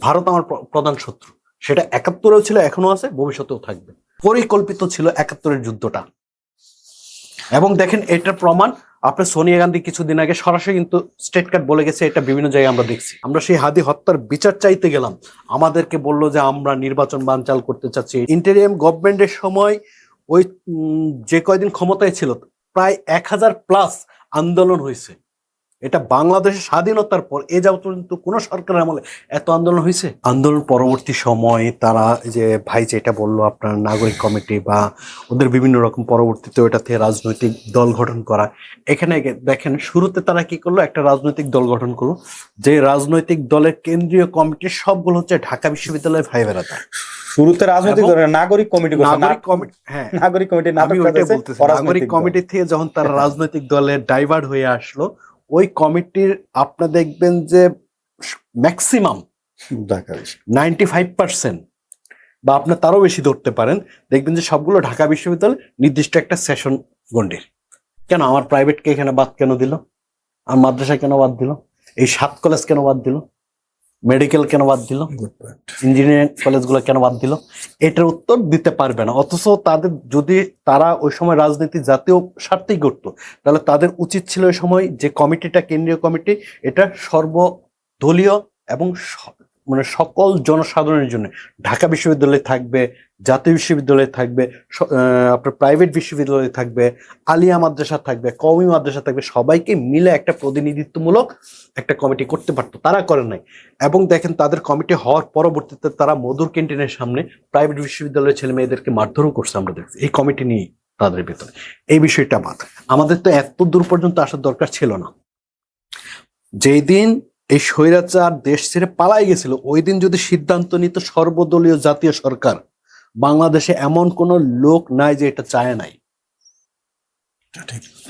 ভারত আমার প্রধান শত্রু। সেটা ৭১-এও ছিল, এখনো আছে, ভবিষ্যতেও থাকবে। পরিকল্পিত ছিল ৭১-এর যুদ্ধটা। এবং দেখেন এটার প্রমাণ আপনার সোনিয়া গান্ধী কিছুদিন আগে সরাসরি কিন্তু স্টেট কার্ড বলে গেছে, এটা বিভিন্ন জায়গায় আমরা দেখছি। আমরা সেই হাদি হত্যার বিচার চাইতে গেলাম, আমাদেরকে বললো যে আমরা নির্বাচন বানচাল করতে চাচ্ছি। ইন্টারিয়াম গভর্নমেন্টের সময় ওই যে কয়দিন ক্ষমতায় ছিল প্রায় ১,০০০+ আন্দোলন হয়েছে। এটা বাংলাদেশের স্বাধীনতার পর এ যাবত কিন্তু কোনো সরকারের আমলে এত আন্দোলন হয়েছে। আন্দোলন পরবর্তী সময়ে তারা যে ভাই যেটা বললো আপনার নাগরিক কমিটি বা ওদের বিভিন্ন রকম পরবর্তীতে ওটা থেকে রাজনৈতিক দল গঠন করা। এখানে দেখেন শুরুতে তারা কি করলো, একটা রাজনৈতিক দল গঠন করলো, যে রাজনৈতিক দলের কেন্দ্রীয় কমিটির সবগুলো হচ্ছে ঢাকা বিশ্ববিদ্যালয়ের ভাই বেড়াতা। শুরুতে রাজনৈতিক দল নাগরিক কমিটি, হ্যাঁ নাগরিক কমিটি, আমি ওইটাই বলতেছি। নাগরিক কমিটি থেকে যখন তারা রাজনৈতিক দলে ডাইভার্ট হয়ে আসলো, ওই কমিটির আপনি দেখবেন যে ম্যাক্সিমাম 95% বা আপনার তারও বেশি ধরতে পারেন, দেখবেন যে সবগুলো ঢাকা বিশ্ববিদ্যালয় নির্দিষ্ট একটা সেশন গণ্ডির। কেন আমার প্রাইভেটকে এখানে বাদ কেন দিল, আর মাদ্রাসা কেন বাদ দিল, এই 7 কলেজ কেন বাদ দিল, মেডিকেল কেন বাদ দিল, ইঞ্জিনিয়ারিং কলেজগুলো কেন বাদ দিল? এটার উত্তর দিতে পারবে না। অথচ তাদের যদি তারা ওই সময় রাজনীতি জাতীয় স্বার্থেই করতো, তাহলে তাদের উচিত ছিল ওই সময় যে কমিটিটা, কেন্দ্রীয় কমিটি, এটা সর্বদলীয় এবং মানে সকল জনসাধারণের জন্য। ঢাকা বিশ্ববিদ্যালয়ে থাকবে, জাতীয় বিশ্ববিদ্যালয়ে থাকবে, আপনার প্রাইভেট বিশ্ববিদ্যালয়ে থাকবে, আলিয়া মাদ্রাসা থাকবে, কওমি মাদ্রাসা থাকবে, সবাইকে মিলে একটা প্রতিনিধিত্বমূলক একটা কমিটি করতে পারতো, তারা করে নাই। এবং দেখেন তাদের কমিটি হওয়ার পরবর্তীতে তারা মধুর ক্যান্টিনের সামনে প্রাইভেট বিশ্ববিদ্যালয়ের ছেলে মেয়েদেরকে মারধরও করছে, আমরা দেখছি এই কমিটি নিয়ে তাদের ভিতরে। এই বিষয়টা বাদ, আমাদের তো এত দূর পর্যন্ত আসার দরকার ছিল না। যেই দিন এই স্বৈরাচার দেশ ছেড়ে পালাই গেছিল, ওই দিন যদি সিদ্ধান্ত নিত সর্বদলীয় জাতীয় সরকার, বাংলাদেশে এমন কোন লোক নাই যে এটা চায় নাই।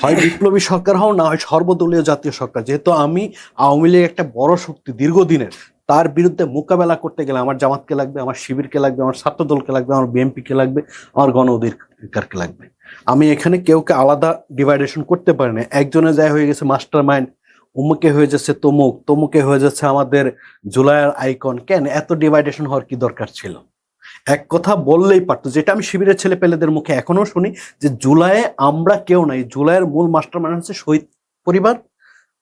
হয় বিপ্লবী সরকার হও, না হয় সর্বদলীয় জাতীয় সরকার। যেহেতু আমি আওয়ামী লীগ একটা বড় শক্তি দীর্ঘদিনের, তার বিরুদ্ধে মোকাবেলা করতে গেলে আমার জামাতকে লাগবে, আমার শিবিরকে লাগবে, আমার ছাত্র দলকে লাগবে, আমার বিএনপিকে লাগবে, আমার গণ অধিকারকে লাগবে। আমি এখানে কেউকে আলাদা ডিভাইডেশন করতে পারি না। একজনে যায় হয়ে গেছে মাস্টার মাইন্ড, অমুকে হয়ে যাচ্ছে তমুক, তমুকে হয়ে যাচ্ছে আমাদের জুলাইয়ের আইকন। কেন এত ডিভাইডেশন হওয়ার কি দরকার ছিল? এক কথা বললেই পারতো, যেটা আমি শিবিরের ছেলে পেলেদের মুখে এখনো শুনি, যে জুলাইয়ে আমরা কেউ নাই, জুলাইয়ের মূল মাস্টার মাইন্ড হচ্ছে শহীদ পরিবার,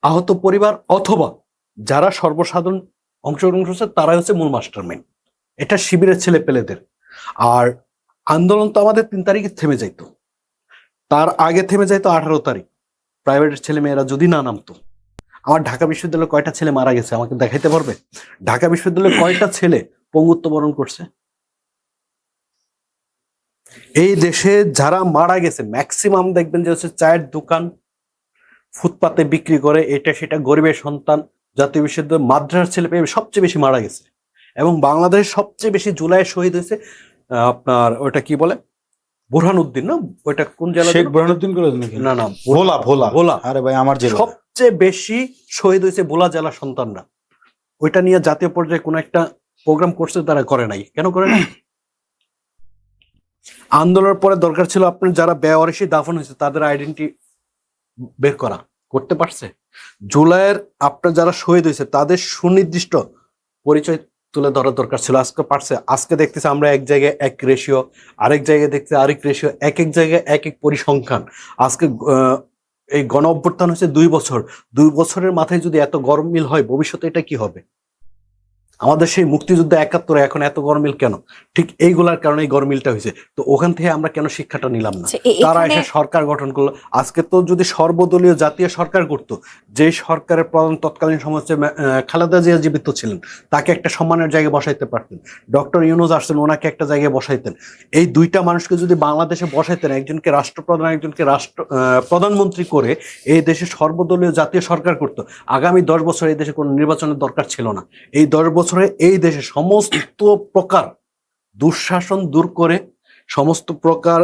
আহত পরিবার, অথবা যারা সর্বসাধারণ অংশগ্রহণ করছে তারাই হচ্ছে মূল মাস্টার মাইন্ড। এটা শিবিরের ছেলে পেলেদের। আর আন্দোলন তো আমাদের 3 তারিখে থেমে যাইতো, তার আগে থেমে যাইতো 18 তারিখ, প্রাইভেটের ছেলে মেয়েরা যদি না নামতো। আমার ঢাকা বিশ্ববিদ্যালয়ে কয়টা ছেলে মারা গেছে আমাকে দেখাইতে পারবে? ঢাকা বিশ্ববিদ্যালয়ে কয়টা ছেলে পঙ্গুত্ব বরণ করছে? এই দেশে যারা মারা গেছে ম্যাক্সিমাম দেখবেন যে হচ্ছে চায়ের দোকান, ফুটপাতে বিক্রি করে, এটা সেটা, গরিবের সন্তান, জাতীয় বিশ্ববিদ্যালয় মাদ্রাসার ছেলে পেয়ে সবচেয়ে বেশি মারা গেছে। এবং বাংলাদেশ সবচেয়ে বেশি জুলাই শহীদ হয়েছে আপনার ওটা কি বলে, বুরহানুদ্দিন, না ওইটা কোন জেলা? শেখ বুরহানুদ্দিন কলেজ নাকি? না না, ভোলা। ভোলা, ভোলা। আরে ভাই আমার জেলা। সবচেয়ে বেশি শহীদ হয়েছে ভোলা জেলার সন্তানরা। ওইটা নিয়ে জাতীয় পর্যায়ে কোনো একটা প্রোগ্রাম করছে, তারা করে নাই। কেন করে নাই? আন্দোলনের পরে দরকার ছিল আপনার যারা বেওয়ারিশি দাফন হয়েছে তাদের আইডেন্টি বের করা, করতে পারছে? জুলাইয়ের আপনার যারা শহীদ হয়েছে তাদের সুনির্দিষ্ট পরিচয় তুলে ধরার দরকার ছিল, আজকে পারছে? আজকে দেখতেছি আমরা এক জায়গায় এক রেশিও, আরেক জায়গায় দেখতে আরেক রেশিও, এক এক জায়গায় এক এক পরিসংখ্যান। আজকে এই গণ অভ্যুত্থান হচ্ছে 2 বছর, 2 বছরের মাথায় যদি এত গরমিল হয়, ভবিষ্যতে এটা কি হবে? আমাদের সেই মুক্তিযুদ্ধ 71 এখন এত গরমিল কেন? ঠিক এইগুলার কারণে এই গরমিলটা হয়েছে। তো ওখান থেকে আমরা কেন শিক্ষাটা নিলাম না? তারা এসে সরকার গঠন করলো। আজকে তো যদি সর্বদলীয় জাতীয় সরকার করতো, যে সরকারের প্রধান তৎকালীন সময় হচ্ছে খালেদা জিয়া জীবিত ছিলেন, তাকে একটা সম্মানের জায়গায় বসাইতে পারতেন। ডক্টর ইউনূস আসছেন, ওনাকে একটা জায়গায় বসাইতেন। এই দুইটা মানুষকে যদি বাংলাদেশে বসাইতেন, একজনকে রাষ্ট্রপ্রধান, একজনকে প্রধানমন্ত্রী করে এই দেশে সর্বদলীয় জাতীয় সরকার করতো, আগামী 10 বছর এই দেশে কোনো নির্বাচনের দরকার ছিল না। এই 10 বছরে এই দেশে সমস্ত প্রকার দুঃশাসন দূর করে, সমস্ত প্রকার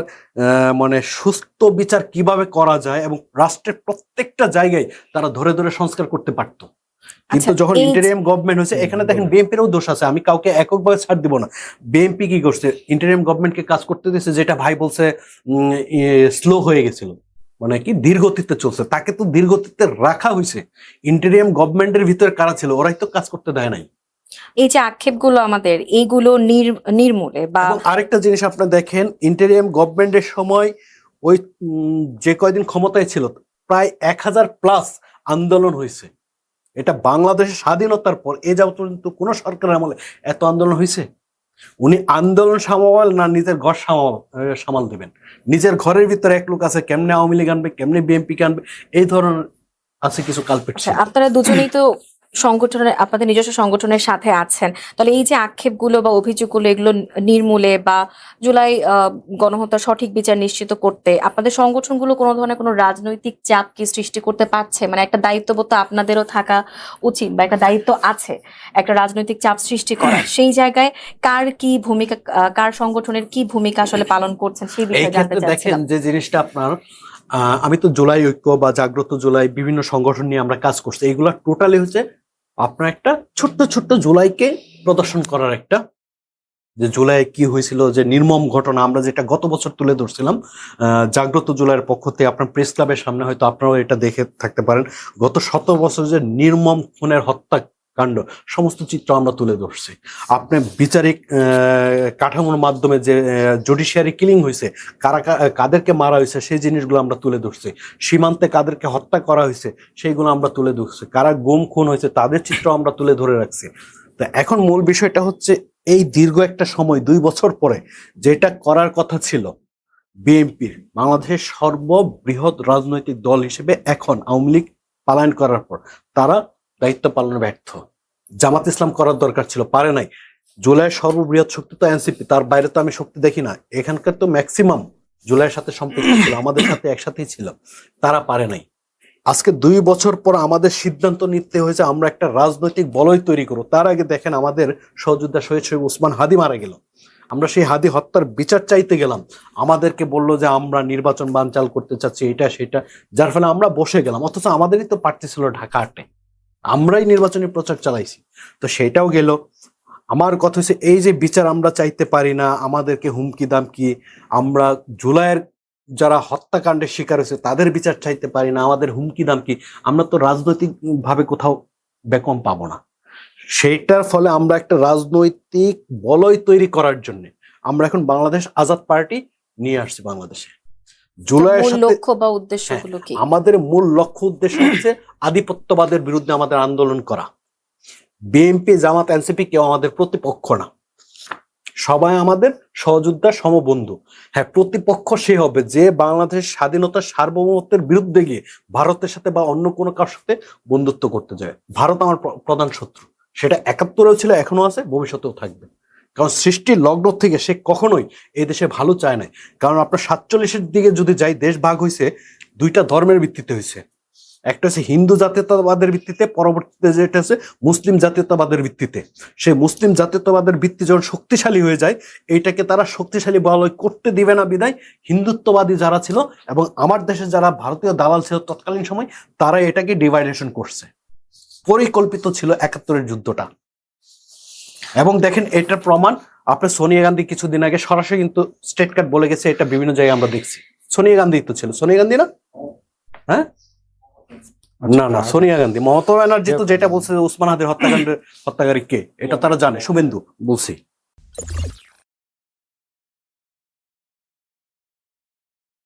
মানে সুস্থ বিচার কিভাবে করা যায় এবং রাষ্ট্রের প্রত্যেকটা জায়গায় তারা ধরে ধরে সংস্কার করতে পারতো। কিন্তু যখন ইন্টারিয়াম গভর্নমেন্ট হয়েছে, এখানে দেখেন বিএনপিরও দোষ আছে, আমি কাউকে এককভাবে ছাড় দিব না। বিএনপি কি করছে? ইন্টারিয়াম গভর্নমেন্টকে কাজ করতে দিয়েছে, যেটা ভাই বলছে স্লো হয়ে গেছিল, মানে কি ধীরগতিতে চলছে। তাকে তো ধীরগতিতে রাখা হয়েছে। ইন্টারিয়াম গভর্নমেন্টের ভিতরে কারা ছিল? ওরাই তো কাজ করতে দেয় নাই। এই যে আক্ষেপগুলো আমাদের এইগুলো নির্মূলে বা এবং আরেকটা জিনিস আপনারা দেখেন, ইন্টারিয়াম গভর্নমেন্টের সময় ওই যে কয়দিন ক্ষমতায় ছিল প্রায় 1000+ আন্দোলন হয়েছে। এটা বাংলাদেশের স্বাধীনতার পর এ যাবত পর্যন্ত কোন সরকারের আমলে এত আন্দোলন হয়েছে? উনি আন্দোলন সামাল না নিজের ঘর সামাল দেবেন? নিজের ঘরের ভিতরে এক লোক আছে, কেমনে আওয়ামী লীগ আনবে, কেমনে বিএনপি কে আনবে, এই ধরনের আছে কিছু কালপেট। আচ্ছা, আপনারা দুজনেই তো সংগঠনের আপনাদের নিজস্ব সংগঠনের সাথে আছেন, তাহলে এই যে আক্ষেপগুলো বা অভিযোগগুলো এগুলো নির্মূলে বা জুলাই গণহত্যার সঠিক বিচার নিশ্চিত করতে আপনাদের সংগঠনগুলো কোনো ধরনের কোনো রাজনৈতিক চাপ কি সৃষ্টি করতে পারছে? মানে একটা দায়িত্ববোধ তো আপনাদেরও থাকা উচিত বা একটা দায়িত্ব আছে একটা রাজনৈতিক চাপ সৃষ্টি করার, সেই জায়গায় কার কি ভূমিকা, কার সংগঠনের কি ভূমিকা আসলে পালন করছেন সেই এই বিষয়ে জানতে ক্ষেত্রে দেখেন চাচ্ছিলাম। যে জিনিসটা আপনার আমি তো জুলাই ঐক্য বা জাগ্রত জুলাই বিভিন্ন সংগঠন নিয়ে আমরা কাজ করছি, এইগুলা টোটালি হচ্ছে আপনার একটা ছোট্ট ছোট্ট জুলাইকে প্রদর্শন করার একটা, যে জুলাই কি হয়েছিল, যে নির্মম ঘটনা আমরা যেটা গত বছর তুলে ধরছিলাম জাগ্রত জুলাইয়ের পক্ষ থেকে। আপনার প্রেস ক্লাবের সামনে হয়তো আপনারাও এটা দেখে থাকতে পারেন, গত 17 বছর যে নির্মম খুনের হত্যাকাণ্ড সমস্ত চিত্র আমরা তুলে ধরছি। আপনি বিচারিক কাঠামোর মাধ্যমে যে জুডিশিয়ারি কিলিং হয়েছে, কাদেরকে মারা হয়েছে সেই জিনিসগুলো আমরা তুলে ধরছি। সীমান্তে কাদেরকে হত্যা করা হয়েছে সেইগুলো আমরা তুলে ধরছি। কারা গুম খুন হয়েছে তাদের চিত্র আমরা তুলে ধরে রাখছি। তো এখন মূল বিষয়টা হচ্ছে এই দীর্ঘ একটা সময় 2 বছর পরে যেটা করার কথা ছিল বিএনপির, বাংলাদেশের সর্ববৃহৎ রাজনৈতিক দল হিসেবে এখন আওয়ামী লীগ পালায়ন করার পর তারা দায়িত্ব পালনে ব্যর্থ। জামাত ইসলাম করার দরকার ছিল, পারে নাই। জুলাইয়ের সর্ববৃহৎ শক্তি তো এনসিপি, তার বাইরে তো আমি শক্তি দেখি না। এখানকার তো ম্যাক্সিমাম জুলাইয়ের সাথে সম্পৃক্ত ছিল, আমাদের সাথে একসাথেই ছিল, তারা পারে নাই। আজকে 2 বছর পর আমাদের সিদ্ধান্ত নিতে হয়েছে আমরা একটা রাজনৈতিক বলয় তৈরি করব। তার আগে দেখেন আমাদের সহযোদ্ধা শহীদ ওসমান হাদি মারা গেল, আমরা সেই হাদি হত্যার বিচার চাইতে গেলাম, আমাদেরকে বললো যে আমরা নির্বাচন বানচাল করতে চাচ্ছি, এটা সেটা, যার ফলে আমরা বসে গেলাম। অথচ আমাদেরই তো প্রার্থী ছিল ঢাকা 8-এ, আমরাই নির্বাচনী প্রচার চালাইছি, তো সেটাও গেল। আমার কথা হচ্ছে এই যে বিচার আমরা চাইতে পারি না, আমাদেরকে হুমকি দামকি, আমরা জুলাইয়ের যারা হত্যাকাণ্ডের শিকার হয়েছে তাদের বিচার চাইতে পারি না, আমাদের হুমকি দামকি, আমরা তো রাজনৈতিক ভাবে কোথাও বেকম পাবো না। সেইটার ফলে আমরা একটা রাজনৈতিক বলয় তৈরি করার জন্য আমরা এখন বাংলাদেশ আজাদ পার্টি নিয়ে আসছি বাংলাদেশে। জুলাইয়ের মূল সাথে লক্ষ্য বা উদ্দেশ্যগুলো কি? আমাদের মূল লক্ষ্য উদ্দেশ্য হচ্ছে আধিপত্যবাদের বিরুদ্ধে আমাদের আন্দোলন করা। বিএনপি জামাত এনসিপি কেউ আমাদের প্রতিপক্ষ না, সবাই আমাদের সহযোদ্ধা সমবন্ধু। হ্যাঁ, প্রতিপক্ষ সে হবে যে বাংলাদেশ স্বাধীনতার সার্বভৌমত্বের বিরুদ্ধে গিয়ে ভারতের সাথে বা অন্য কোনো কারোর সাথে বন্ধুত্ব করতে যায়। ভারত আমার প্রধান শত্রু, সেটা 71-এও ছিল, এখনো আছে, ভবিষ্যতেও থাকবে। কারণ সৃষ্টির লগ্ন থেকে সে কখনোই এই দেশে ভালো চায় না। কারণ আপনার 47-এর দিকে যদি যাই, দেশ ভাগ হয়েছে 2টা ধর্মের ভিত্তিতে হয়েছে, একটা হচ্ছে হিন্দু জাতীয়তাবাদের ভিত্তিতে, পরবর্তীতে যেটা হচ্ছে মুসলিম জাতীয়তাবাদের ভিত্তিতে। সেই মুসলিম জাতীয়তাবাদের ভিত্তি যখন শক্তিশালী হয়ে যায়, এইটাকে তারা শক্তিশালী বলয় করতে দিবে না বিদায় হিন্দুত্ববাদী যারা ছিল এবং আমার দেশে যারা ভারতীয় দালাল ছিল তৎকালীন সময়, তারা এটাকে ডিভাইডেশন করছে। পরিকল্পিত ছিল 71-এর যুদ্ধটা। এবং দেখেন এটার প্রমাণ আপনার সোনিয়া গান্ধী কিছুদিন আগে সরাসরি কিন্তু স্টেট কার্ড বলে গেছে, এটা বিভিন্ন জায়গায় আমরা দেখছি। সোনিয়া গান্ধী তো ছিল, সোনিয়া গান্ধী না? হ্যাঁ, না না, সোনিয়া গান্ধী। মমতা ব্যানার্জি তো যেটা বলছে উসমান হাদির হত্যাকাণ্ডের হত্যাকারী কে, এটা তারা জানে, শুভেন্দু বলছি।